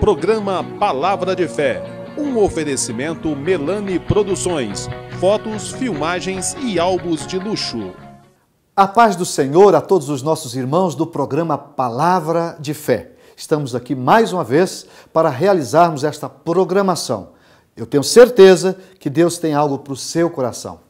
Programa Palavra de Fé, um oferecimento Melani Produções, fotos, filmagens e álbuns de luxo. A paz do Senhor a todos os nossos irmãos do programa Palavra de Fé. Estamos aqui mais uma vez para realizarmos esta programação. Eu tenho certeza que Deus tem algo para o seu coração.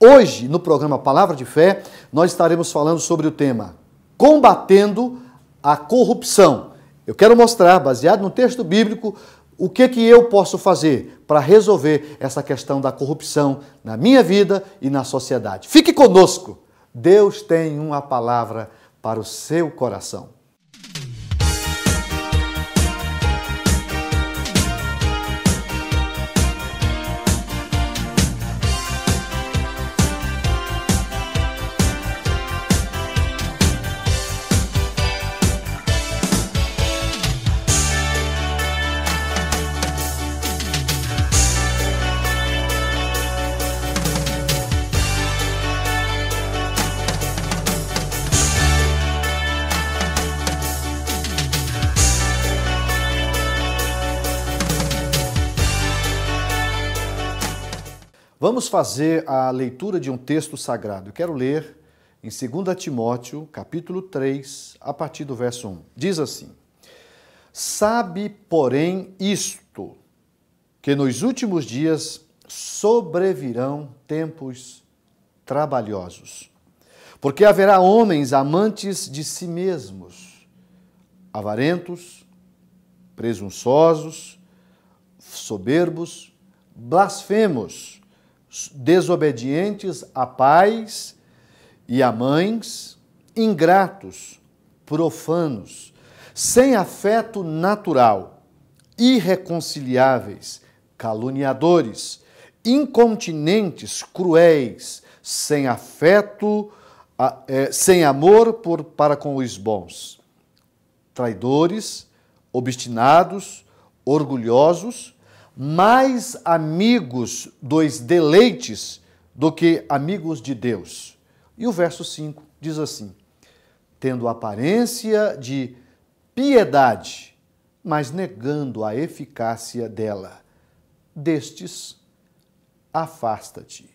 Hoje, no programa Palavra de Fé, nós estaremos falando sobre o tema Combatendo a Corrupção. Eu quero mostrar, baseado no texto bíblico, o que eu posso fazer para resolver essa questão da corrupção na minha vida e na sociedade. Fique conosco! Deus tem uma palavra para o seu coração. Vamos fazer a leitura de um texto sagrado. Eu quero ler em 2 Timóteo, capítulo 3, a partir do verso 1. Diz assim: Sabe, porém, isto, que nos últimos dias sobrevirão tempos trabalhosos, porque haverá homens amantes de si mesmos, avarentos, presunçosos, soberbos, blasfemos, desobedientes a pais e a mães, ingratos, profanos, sem afeto natural, irreconciliáveis, caluniadores, incontinentes, cruéis, sem afeto, sem amor para com os bons, traidores, obstinados, orgulhosos, mais amigos dos deleites do que amigos de Deus. E o verso 5 diz assim: tendo aparência de piedade, mas negando a eficácia dela. Destes, afasta-te.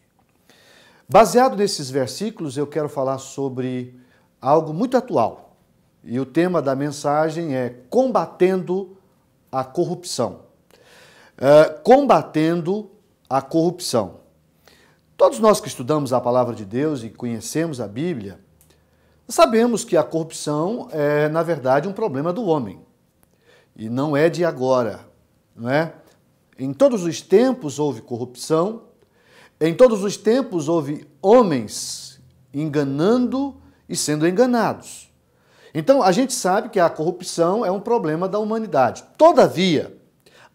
Baseado nesses versículos, eu quero falar sobre algo muito atual. E o tema da mensagem é combatendo a corrupção. Combatendo a corrupção. Todos nós que estudamos a palavra de Deus e conhecemos a Bíblia, sabemos que a corrupção é, na verdade, um problema do homem. E não é de agora, não é? Em todos os tempos houve corrupção, em todos os tempos houve homens enganando e sendo enganados. Então, a gente sabe que a corrupção é um problema da humanidade. Todavia,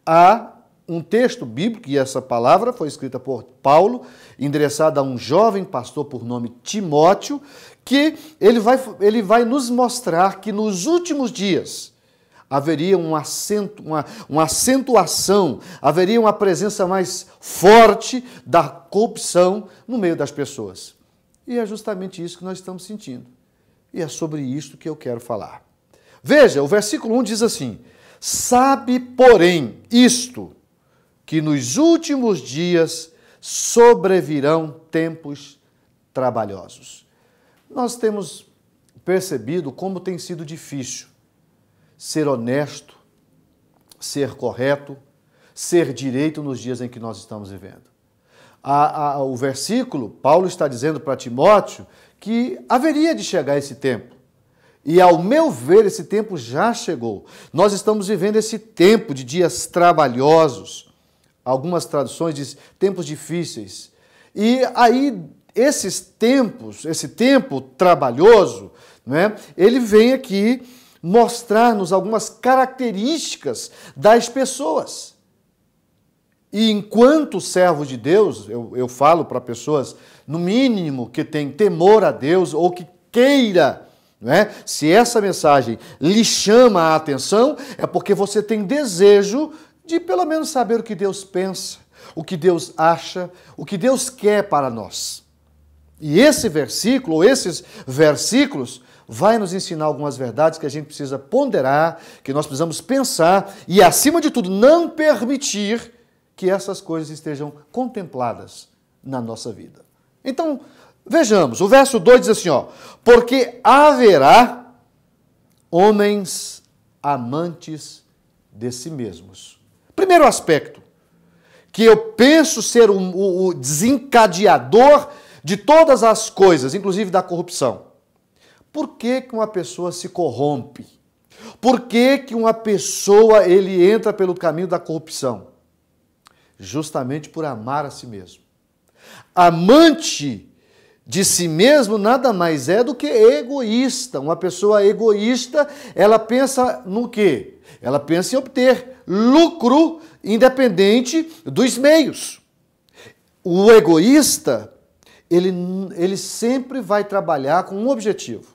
há um texto bíblico, e essa palavra foi escrita por Paulo, endereçada a um jovem pastor por nome Timóteo, que ele vai nos mostrar que nos últimos dias haveria uma acentuação, haveria uma presença mais forte da corrupção no meio das pessoas. E é justamente isso que nós estamos sentindo. E é sobre isso que eu quero falar. Veja, o versículo 1 diz assim: sabe, porém, isto, que nos últimos dias sobrevirão tempos trabalhosos. Nós temos percebido como tem sido difícil ser honesto, ser correto, ser direito nos dias em que nós estamos vivendo. O versículo, Paulo está dizendo para Timóteo que haveria de chegar esse tempo. E, ao meu ver, esse tempo já chegou. Nós estamos vivendo esse tempo de dias trabalhosos. Algumas traduções dizem tempos difíceis. E aí, esse tempo trabalhoso, né, ele vem aqui mostrar-nos algumas características das pessoas. E enquanto servo de Deus, eu falo para pessoas, no mínimo, que tem temor a Deus ou que queira, né, se essa mensagem lhe chama a atenção, é porque você tem desejo de pelo menos saber o que Deus pensa, o que Deus acha, o que Deus quer para nós. E esse versículo, ou esses versículos, vai nos ensinar algumas verdades que a gente precisa ponderar, que nós precisamos pensar e, acima de tudo, não permitir que essas coisas estejam contempladas na nossa vida. Então, vejamos, o verso 2 diz assim, porque haverá homens amantes de si mesmos. Primeiro aspecto, que eu penso ser o desencadeador de todas as coisas, inclusive da corrupção. Por que uma pessoa se corrompe? Por que uma pessoa ele entra pelo caminho da corrupção? Justamente por amar a si mesmo. Amante de si mesmo nada mais é do que egoísta. Uma pessoa egoísta, ela pensa no quê? Ela pensa em obter lucro independente dos meios. O egoísta, ele sempre vai trabalhar com um objetivo: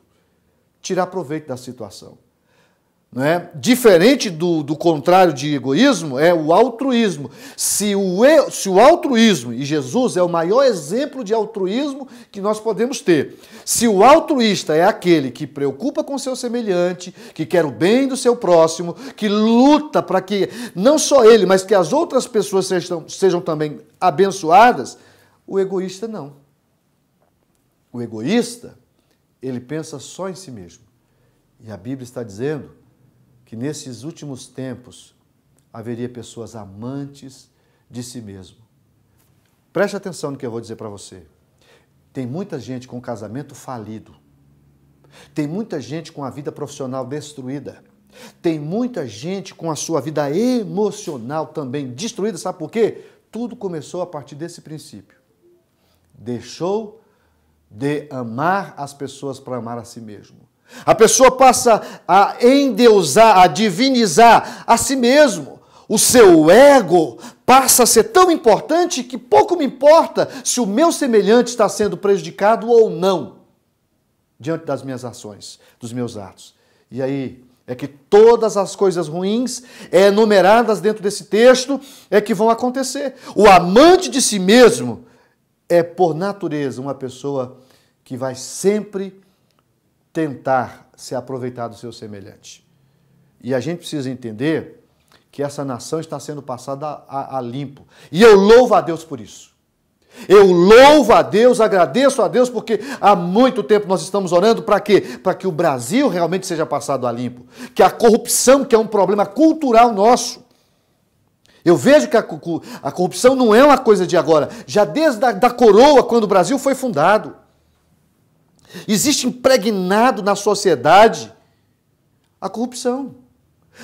tirar proveito da situação. Não é? Diferente do contrário de egoísmo, é o altruísmo. Se o altruísmo, e Jesus é o maior exemplo de altruísmo que nós podemos ter, se o altruísta é aquele que preocupa com o seu semelhante, que quer o bem do seu próximo, que luta para que não só ele, mas que as outras pessoas sejam também abençoadas, o egoísta não. O egoísta, ele pensa só em si mesmo. E a Bíblia está dizendo que nesses últimos tempos haveria pessoas amantes de si mesmo. Preste atenção no que eu vou dizer para você. Tem muita gente com casamento falido. Tem muita gente com a vida profissional destruída. Tem muita gente com a sua vida emocional também destruída. Sabe por quê? Tudo começou a partir desse princípio. Deixou de amar as pessoas para amar a si mesmo. A pessoa passa a endeusar, a divinizar a si mesmo. O seu ego passa a ser tão importante que pouco me importa se o meu semelhante está sendo prejudicado ou não diante das minhas ações, dos meus atos. E aí é que todas as coisas ruins enumeradas dentro desse texto é que vão acontecer. O amante de si mesmo é, por natureza, uma pessoa que vai sempre tentar se aproveitar do seu semelhante. E a gente precisa entender que essa nação está sendo passada a limpo. E eu louvo a Deus por isso. Eu louvo a Deus, agradeço a Deus, porque há muito tempo nós estamos orando para quê? Para que o Brasil realmente seja passado a limpo. Que a corrupção, que é um problema cultural nosso. Eu vejo que a corrupção não é uma coisa de agora. Já desde a coroa, quando o Brasil foi fundado. Existe impregnado na sociedade a corrupção.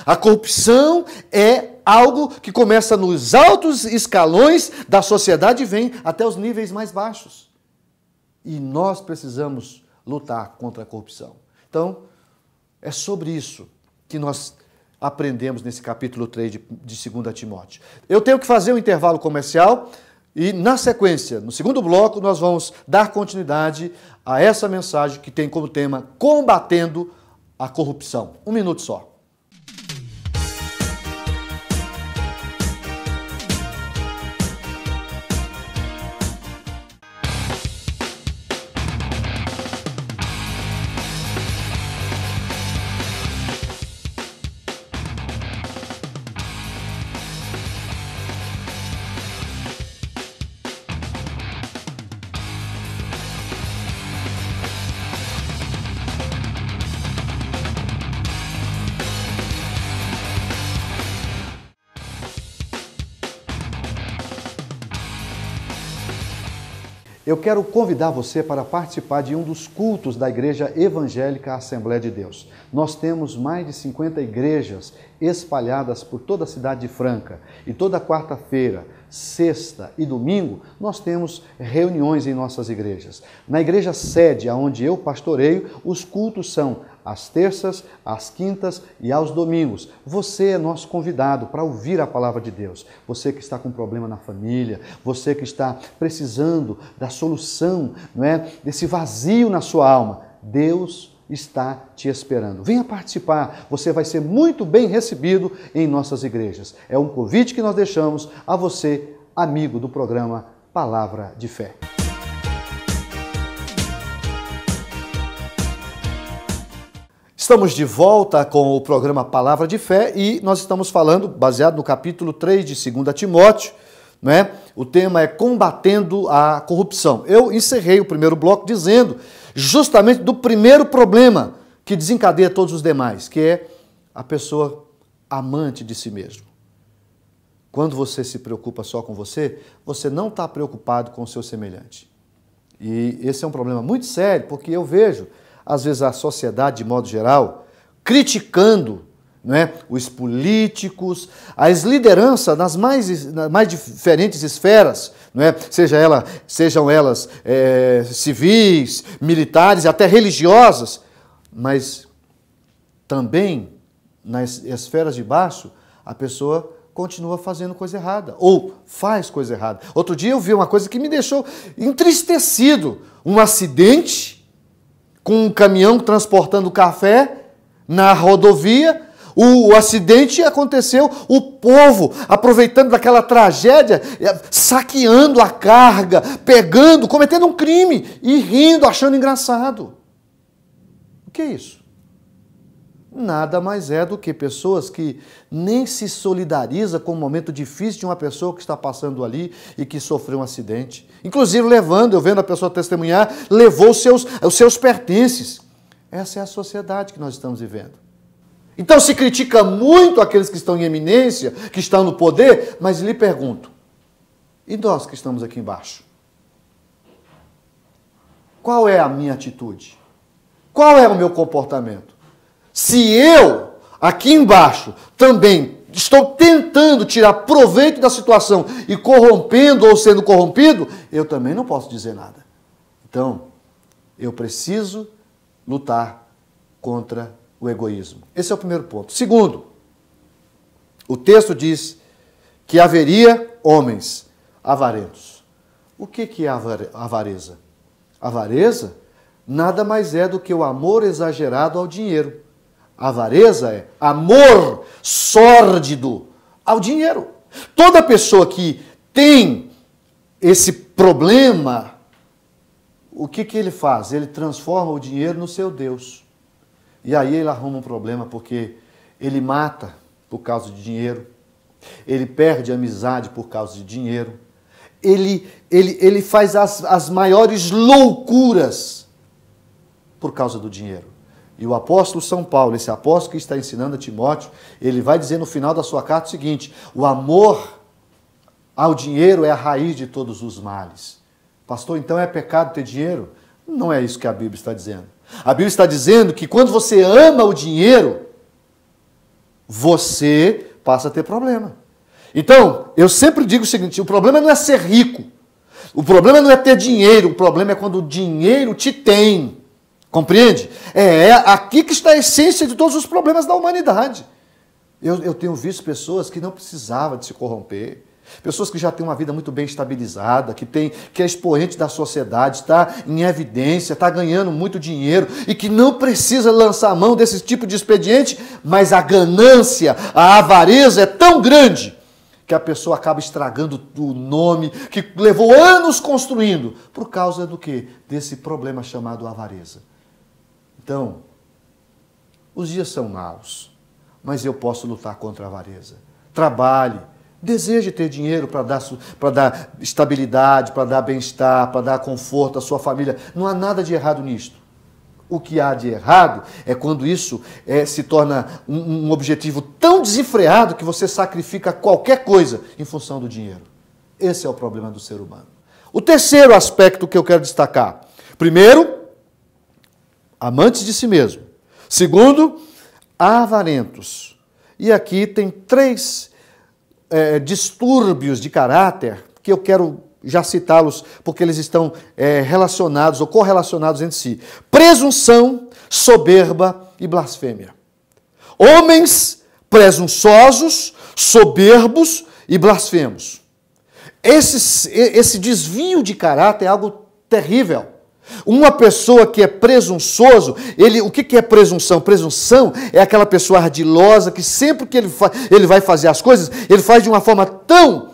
A corrupção é algo que começa nos altos escalões da sociedade e vem até os níveis mais baixos. E nós precisamos lutar contra a corrupção. Então, é sobre isso que nós aprendemos nesse capítulo 3 de 2 Timóteo. Eu tenho que fazer um intervalo comercial e, na sequência, no segundo bloco, nós vamos dar continuidade a essa mensagem que tem como tema Combatendo a Corrupção. 1 minuto só. Eu quero convidar você para participar de um dos cultos da Igreja Evangélica Assembleia de Deus. Nós temos mais de 50 igrejas espalhadas por toda a cidade de Franca. E toda quarta-feira, sexta e domingo, nós temos reuniões em nossas igrejas. Na igreja sede, onde eu pastoreio, os cultos são às terças, às quintas e aos domingos. Você é nosso convidado para ouvir a palavra de Deus. Você que está com problema na família, você que está precisando da solução, não é, desse vazio na sua alma, Deus está te esperando. Venha participar, você vai ser muito bem recebido em nossas igrejas. É um convite que nós deixamos a você, amigo do programa Palavra de Fé. Estamos de volta com o programa Palavra de Fé e nós estamos falando, baseado no capítulo 3 de 2 Timóteo, né? O tema é combatendo a corrupção. Eu encerrei o primeiro bloco dizendo justamente do primeiro problema que desencadeia todos os demais, que é a pessoa amante de si mesmo. Quando você se preocupa só com você, você não está preocupado com o seu semelhante. E esse é um problema muito sério, porque eu vejo, às vezes, a sociedade, de modo geral, criticando, não é, os políticos, as lideranças nas mais diferentes esferas, não é, sejam elas civis, militares, até religiosas, mas também nas esferas de baixo, a pessoa continua fazendo coisa errada, ou faz coisa errada. Outro dia eu vi uma coisa que me deixou entristecido, um acidente com um caminhão transportando café na rodovia. O acidente aconteceu, o povo, aproveitando daquela tragédia, saqueando a carga, pegando, cometendo um crime e rindo, achando engraçado. O que é isso? Nada mais é do que pessoas que nem se solidarizam com o momento difícil de uma pessoa que está passando ali e que sofreu um acidente. Inclusive eu vendo a pessoa testemunhar, levou os seus pertences. Essa é a sociedade que nós estamos vivendo. Então se critica muito aqueles que estão em eminência, que estão no poder, mas lhe pergunto, e nós que estamos aqui embaixo? Qual é a minha atitude? Qual é o meu comportamento? Se eu, aqui embaixo, também estou tentando tirar proveito da situação e corrompendo ou sendo corrompido, eu também não posso dizer nada. Então, eu preciso lutar contra o egoísmo. Esse é o primeiro ponto. Segundo, o texto diz que haveria homens avarentos. O que é avareza? Avareza nada mais é do que o amor exagerado ao dinheiro. Avareza é amor sórdido ao dinheiro. Toda pessoa que tem esse problema, o que ele faz? Ele transforma o dinheiro no seu Deus. E aí ele arruma um problema, porque ele mata por causa de dinheiro, ele perde amizade por causa de dinheiro, ele faz as maiores loucuras por causa do dinheiro. E o apóstolo São Paulo, esse apóstolo que está ensinando a Timóteo, ele vai dizer no final da sua carta o seguinte: o amor ao dinheiro é a raiz de todos os males. Pastor, então é pecado ter dinheiro? Não é isso que a Bíblia está dizendo. A Bíblia está dizendo que quando você ama o dinheiro, você passa a ter problema. Então, eu sempre digo o seguinte: o problema não é ser rico, o problema não é ter dinheiro, o problema é quando o dinheiro te tem. Compreende? É aqui que está a essência de todos os problemas da humanidade. Eu tenho visto pessoas que não precisavam de se corromper, pessoas que já têm uma vida muito bem estabilizada, que é expoente da sociedade, está em evidência, está ganhando muito dinheiro e que não precisa lançar a mão desse tipo de expediente, mas a ganância, a avareza é tão grande que a pessoa acaba estragando o nome que levou anos construindo por causa do quê? Desse problema chamado avareza. Então, os dias são maus, mas eu posso lutar contra a avareza. Trabalhe, deseje ter dinheiro para dar estabilidade, para dar bem-estar, para dar conforto à sua família. Não há nada de errado nisto. O que há de errado é quando isso se torna um objetivo tão desenfreado que você sacrifica qualquer coisa em função do dinheiro. Esse é o problema do ser humano. O terceiro aspecto que eu quero destacar. Primeiro, amantes de si mesmo. Segundo, avarentos. E aqui tem 3 distúrbios de caráter que eu quero já citá-los porque eles estão relacionados ou correlacionados entre si. Presunção, soberba e blasfêmia. Homens presunçosos, soberbos e blasfemos. Esse desvio de caráter é algo terrível. Uma pessoa que é presunçoso, o que é presunção? Presunção é aquela pessoa ardilosa que sempre que ele vai fazer as coisas, ele faz de uma forma tão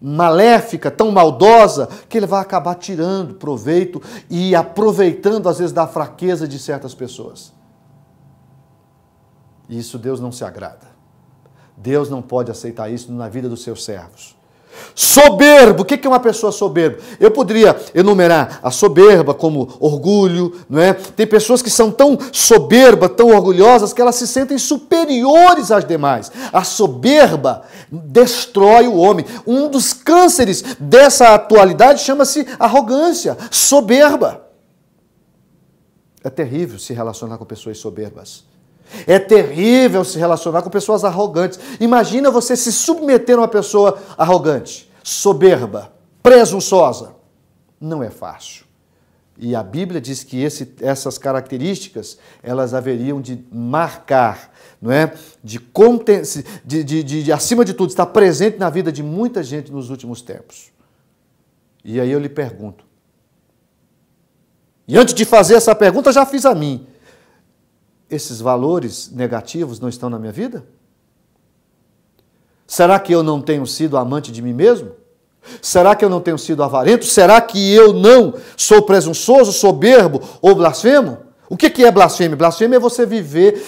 maléfica, tão maldosa, que ele vai acabar tirando proveito e aproveitando, às vezes, da fraqueza de certas pessoas. E isso Deus não se agrada. Deus não pode aceitar isso na vida dos seus servos. Soberbo, o que é uma pessoa soberba? Eu poderia enumerar a soberba como orgulho, não é? Tem pessoas que são tão soberbas, tão orgulhosas, que elas se sentem superiores às demais. A soberba destrói o homem. Um dos cânceres dessa atualidade chama-se arrogância, soberba. É terrível se relacionar com pessoas soberbas. É terrível se relacionar com pessoas arrogantes. Imagina você se submeter a uma pessoa arrogante, soberba, presunçosa. Não é fácil. E a Bíblia diz que essas características, elas haveriam de marcar, não é? De acima de tudo, estar presente na vida de muita gente nos últimos tempos. E aí eu lhe pergunto. E antes de fazer essa pergunta, eu já fiz a mim. Esses valores negativos não estão na minha vida? Será que eu não tenho sido amante de mim mesmo? Será que eu não tenho sido avarento? Será que eu não sou presunçoso, soberbo ou blasfemo? O que é blasfêmia? Blasfêmia é você viver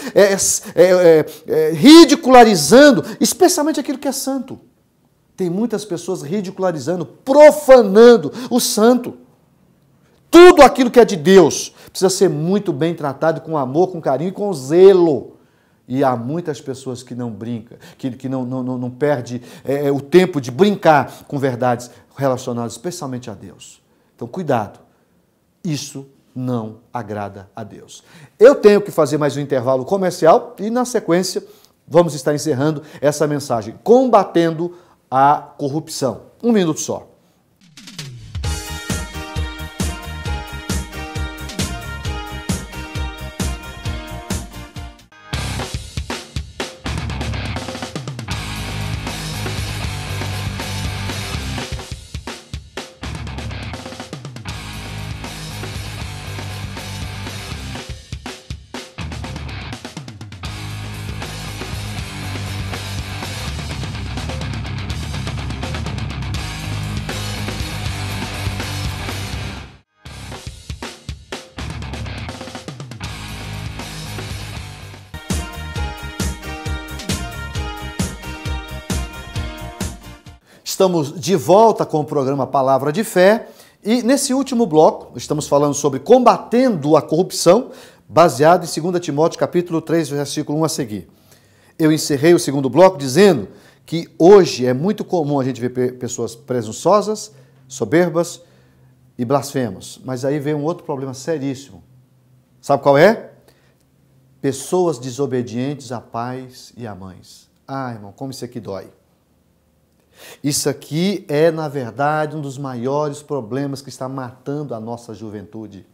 ridicularizando, especialmente aquilo que é santo. Tem muitas pessoas ridicularizando, profanando o santo. Tudo aquilo que é de Deus precisa ser muito bem tratado com amor, com carinho e com zelo. E há muitas pessoas que não brincam, que não perdem o tempo de brincar com verdades relacionadas especialmente a Deus. Então, cuidado. Isso não agrada a Deus. Eu tenho que fazer mais um intervalo comercial e, na sequência, vamos estar encerrando essa mensagem. Combatendo a corrupção. 1 minuto só. Estamos de volta com o programa Palavra de Fé e nesse último bloco estamos falando sobre combatendo a corrupção, baseado em 2 Timóteo capítulo 3, versículo 1 a seguir. Eu encerrei o segundo bloco dizendo que hoje é muito comum a gente ver pessoas presunçosas, soberbas e blasfemos, mas aí vem um outro problema seríssimo. Sabe qual é? Pessoas desobedientes a pais e a mães. Ah, irmão, como isso aqui dói. Isso aqui é, na verdade, um dos maiores problemas que está matando a nossa juventude,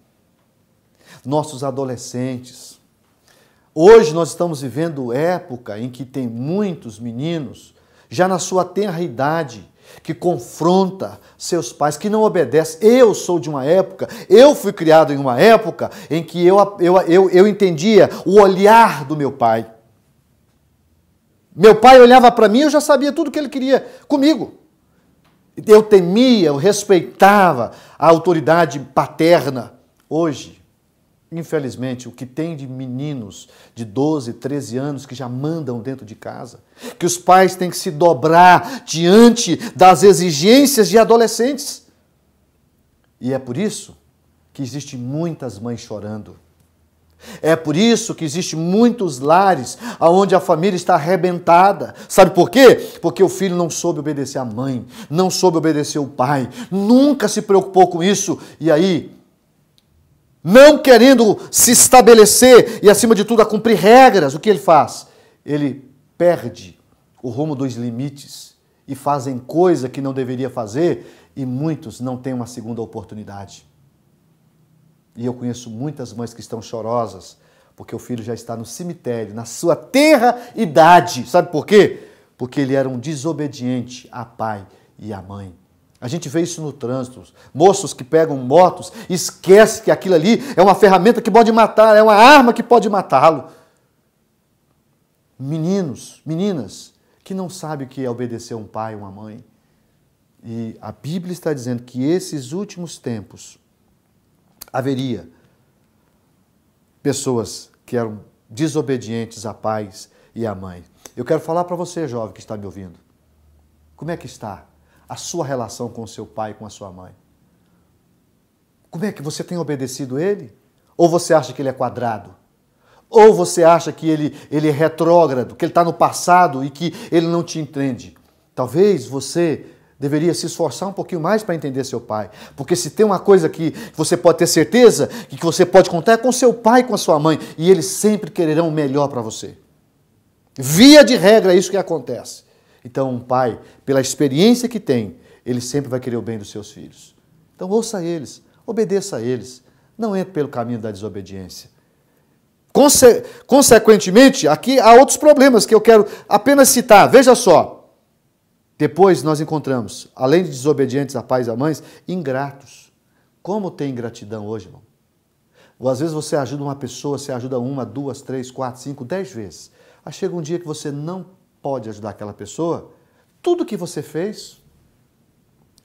nossos adolescentes. Hoje nós estamos vivendo época em que tem muitos meninos, já na sua tenra idade, que confronta seus pais, que não obedece. Eu sou de uma época, eu fui criado em uma época em que eu entendia o olhar do meu pai. Meu pai olhava para mim e eu já sabia tudo o que ele queria comigo. Eu temia, eu respeitava a autoridade paterna. Hoje, infelizmente, o que tem de meninos de 12, 13 anos que já mandam dentro de casa, que os pais têm que se dobrar diante das exigências de adolescentes. E é por isso que existem muitas mães chorando. É por isso que existem muitos lares onde a família está arrebentada. Sabe por quê? Porque o filho não soube obedecer a mãe, não soube obedecer o pai, nunca se preocupou com isso. E aí, não querendo se estabelecer e, acima de tudo, a cumprir regras, o que ele faz? Ele perde o rumo dos limites e fazem coisa que não deveria fazer e muitos não têm uma segunda oportunidade. E eu conheço muitas mães que estão chorosas porque o filho já está no cemitério, na sua tenra idade. Sabe por quê? Porque ele era um desobediente a pai e a mãe. A gente vê isso no trânsito. Moços que pegam motos e esquecem que aquilo ali é uma ferramenta que pode matar, é uma arma que pode matá-lo. Meninos, meninas, que não sabem o que é obedecer a um pai e uma mãe. E a Bíblia está dizendo que esses últimos tempos haveria pessoas que eram desobedientes a pais e a mãe. Eu quero falar para você, jovem que está me ouvindo. Como é que está a sua relação com o seu pai e com a sua mãe? Como é que você tem obedecido ele? Ou você acha que ele é quadrado? Ou você acha que ele é retrógrado, que ele está no passado e que ele não te entende? Talvez você deveria se esforçar um pouquinho mais para entender seu pai. Porque se tem uma coisa que você pode ter certeza, que você pode contar, é com seu pai e com a sua mãe. E eles sempre quererão o melhor para você. Via de regra é isso que acontece. Então um pai, pela experiência que tem, ele sempre vai querer o bem dos seus filhos. Então ouça eles, obedeça a eles. Não entre pelo caminho da desobediência. Consequentemente, aqui há outros problemas que eu quero apenas citar. Veja só. Depois nós encontramos, além de desobedientes a pais e a mães, ingratos. Como tem ingratidão hoje, irmão? Ou às vezes você ajuda uma pessoa, você ajuda 1, 2, 3, 4, 5, 10 vezes. Aí chega um dia que você não pode ajudar aquela pessoa, tudo que você fez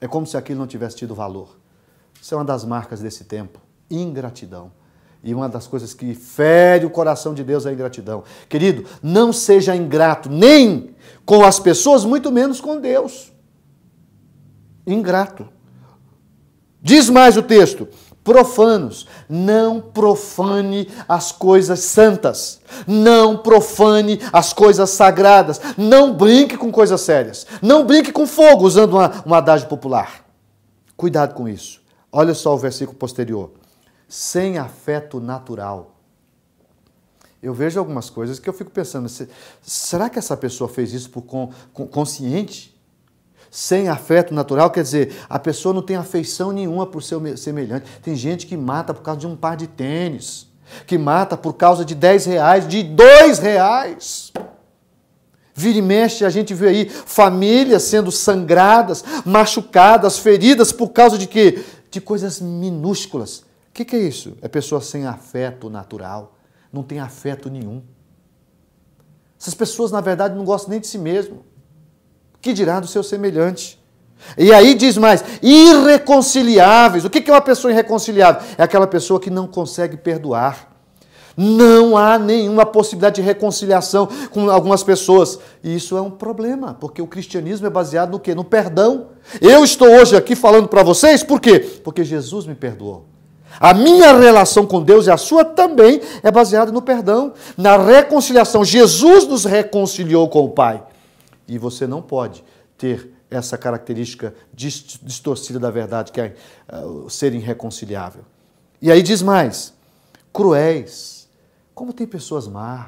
é como se aquilo não tivesse tido valor. Isso é uma das marcas desse tempo, ingratidão. E uma das coisas que fere o coração de Deus é a ingratidão. Querido, não seja ingrato nem com as pessoas, muito menos com Deus. Ingrato. Diz mais o texto: profanos, não profane as coisas santas, não profane as coisas sagradas, não brinque com coisas sérias, não brinque com fogo, usando um adágio popular. Cuidado com isso. Olha só o versículo posterior. Sem afeto natural. Eu vejo algumas coisas que eu fico pensando, será que essa pessoa fez isso por consciente? Sem afeto natural quer dizer, a pessoa não tem afeição nenhuma por seu semelhante. Tem gente que mata por causa de um par de tênis, que mata por causa de R$10, de R$2. Vira e mexe, a gente vê aí famílias sendo sangradas, machucadas, feridas por causa de quê? De coisas minúsculas. O que é isso? É pessoa sem afeto natural. Não tem afeto nenhum. Essas pessoas, na verdade, não gostam nem de si mesmo. Que dirá do seu semelhante? E aí diz mais, irreconciliáveis. O que é uma pessoa irreconciliável? É aquela pessoa que não consegue perdoar. Não há nenhuma possibilidade de reconciliação com algumas pessoas. E isso é um problema, porque o cristianismo é baseado no quê? No perdão. Eu estou hoje aqui falando para vocês, por quê? Porque Jesus me perdoou. A minha relação com Deus e a sua também é baseada no perdão, na reconciliação. Jesus nos reconciliou com o Pai. E você não pode ter essa característica distorcida da verdade, que é ser irreconciliável. E aí diz mais, cruéis. Como tem pessoas más.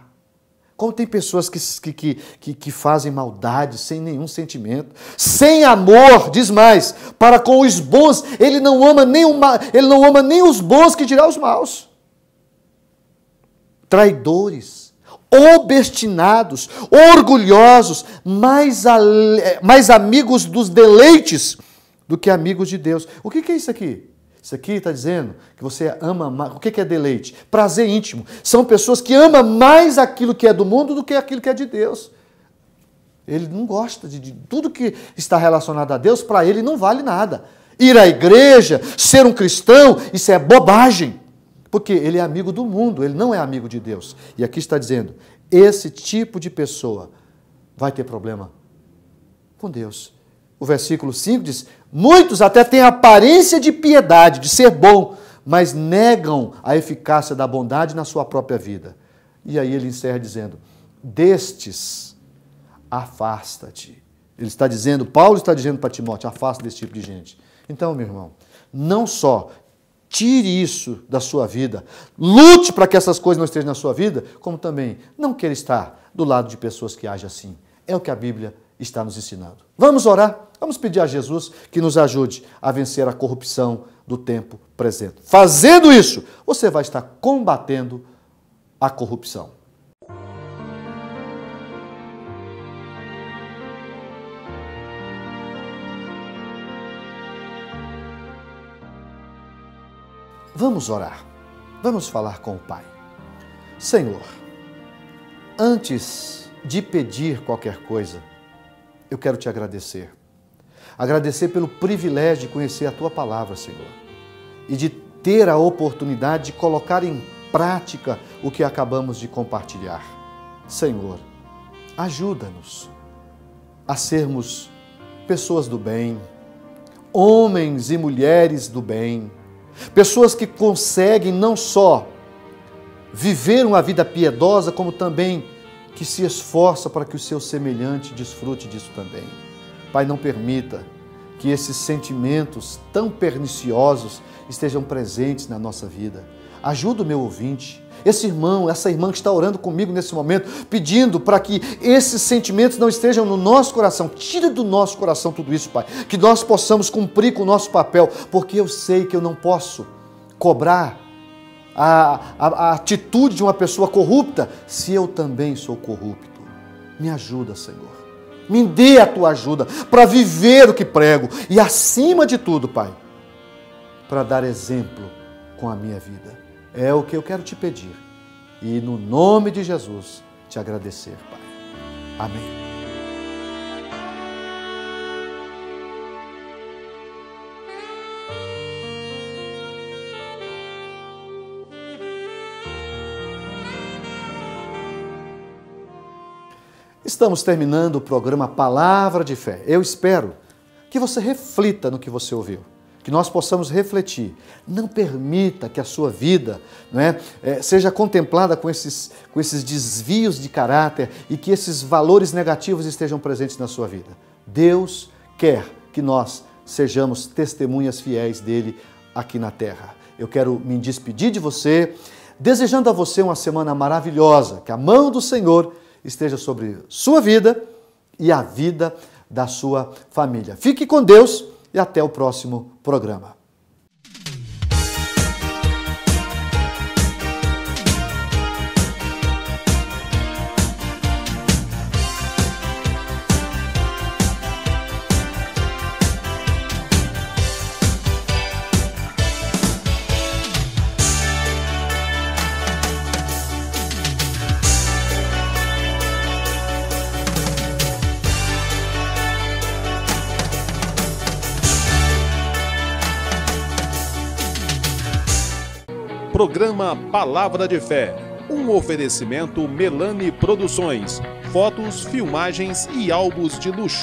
Como tem pessoas que fazem maldade sem nenhum sentimento, sem amor, diz mais, para com os bons, ele não ama nem os bons, que dirá os maus. Traidores, obstinados, orgulhosos, mais amigos dos deleites do que amigos de Deus. O que é isso aqui? Isso aqui está dizendo que você ama mais. O que é deleite? Prazer íntimo. São pessoas que amam mais aquilo que é do mundo do que aquilo que é de Deus. Ele não gosta de tudo que está relacionado a Deus, para ele não vale nada. Ir à igreja, ser um cristão, isso é bobagem. Porque ele é amigo do mundo, ele não é amigo de Deus. E aqui está dizendo, esse tipo de pessoa vai ter problema com Deus. O versículo 5 diz, muitos até têm aparência de piedade, de ser bom, mas negam a eficácia da bondade na sua própria vida. E aí ele encerra dizendo, destes, afasta-te. Ele está dizendo, Paulo está dizendo para Timóteo, afasta desse tipo de gente. Então, meu irmão, não só tire isso da sua vida, lute para que essas coisas não estejam na sua vida, como também não queira estar do lado de pessoas que agem assim. É o que a Bíblia está nos ensinando. Vamos orar? Vamos pedir a Jesus que nos ajude a vencer a corrupção do tempo presente. Fazendo isso, você vai estar combatendo a corrupção. Vamos orar. Vamos falar com o Pai. Senhor, antes de pedir qualquer coisa, eu quero te agradecer. Agradecer pelo privilégio de conhecer a Tua palavra, Senhor. E de ter a oportunidade de colocar em prática o que acabamos de compartilhar. Senhor, ajuda-nos a sermos pessoas do bem, homens e mulheres do bem, pessoas que conseguem não só viver uma vida piedosa, como também que se esforça para que o seu semelhante desfrute disso também. Pai, não permita que esses sentimentos tão perniciosos estejam presentes na nossa vida. Ajuda o meu ouvinte, esse irmão, essa irmã que está orando comigo nesse momento, pedindo para que esses sentimentos não estejam no nosso coração. Tira do nosso coração tudo isso, Pai. Que nós possamos cumprir com o nosso papel, porque eu sei que eu não posso cobrar a atitude de uma pessoa corrupta se eu também sou corrupto. Me ajuda, Senhor. Me dê a tua ajuda para viver o que prego e, acima de tudo, Pai, para dar exemplo com a minha vida. É o que eu quero te pedir e, no nome de Jesus, te agradecer, Pai. Amém. Estamos terminando o programa Palavra de Fé. Eu espero que você reflita no que você ouviu, que nós possamos refletir. Não permita que a sua vida, seja contemplada com esses desvios de caráter e que esses valores negativos estejam presentes na sua vida. Deus quer que nós sejamos testemunhas fiéis dele aqui na terra. Eu quero me despedir de você, desejando a você uma semana maravilhosa, que a mão do Senhor esteja sobre sua vida e a vida da sua família. Fique com Deus e até o próximo programa. Programa Palavra de Fé, um oferecimento Melani Produções, fotos, filmagens e álbuns de luxo.